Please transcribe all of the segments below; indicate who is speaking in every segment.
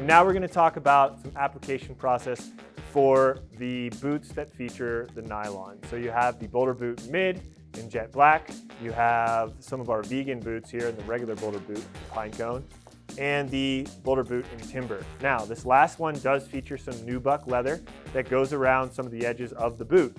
Speaker 1: now we're going to talk about some application process for the boots that feature the nylon. So you have the Boulder Boot Mid in jet black. You have some of our vegan boots here in the regular Boulder Boot, pine cone, and the Boulder Boot in timber. Now, this last one does feature some nubuck leather that goes around some of the edges of the boot.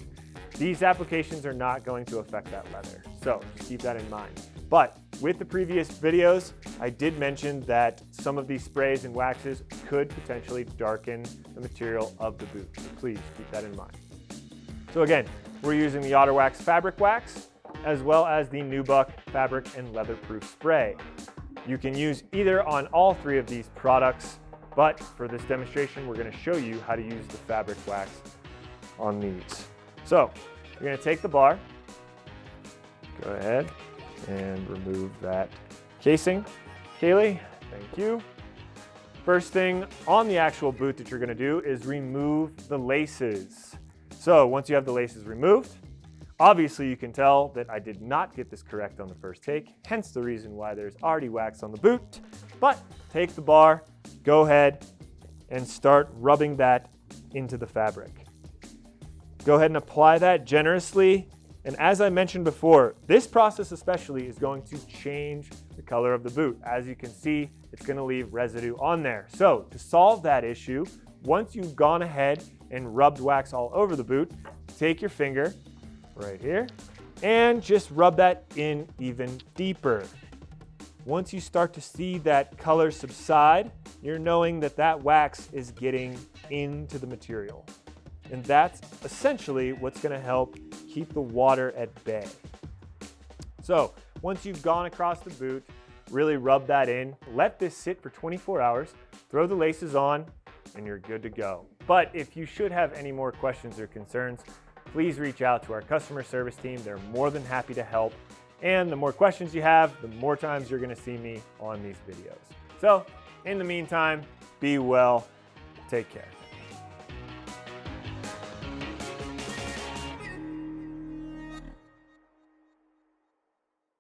Speaker 1: These applications are not going to affect that leather, so just keep that in mind. But with the previous videos, I did mention that some of these sprays and waxes could potentially darken the material of the boot, so please keep that in mind. So again, we're using the OtterWax fabric wax, as well as the nubuck fabric and leatherproof spray. You can use either on all three of these products, but for this demonstration, we're going to show you how to use the fabric wax on these. So you're going to take the bar, go ahead and remove that casing. Kaylee, thank you. First thing on the actual boot that you're going to do is remove the laces. So once you have the laces removed, obviously you can tell that I did not get this correct on the first take, hence the reason why there's already wax on the boot. But take the bar, go ahead and start rubbing that into the fabric. Go ahead and apply that generously. And as I mentioned before, this process especially is going to change the color of the boot. As you can see, it's going to leave residue on there. So to solve that issue, once you've gone ahead and rubbed wax all over the boot, take your finger right here and just rub that in even deeper. Once you start to see that color subside, you're knowing that that wax is getting into the material. And that's essentially what's going to help keep the water at bay. So once you've gone across the boot, really rub that in, let this sit for 24 hours, throw the laces on, and you're good to go. But if you should have any more questions or concerns, please reach out to our customer service team. They're more than happy to help. And the more questions you have, the more times you're going to see me on these videos. So in the meantime, be well, take care.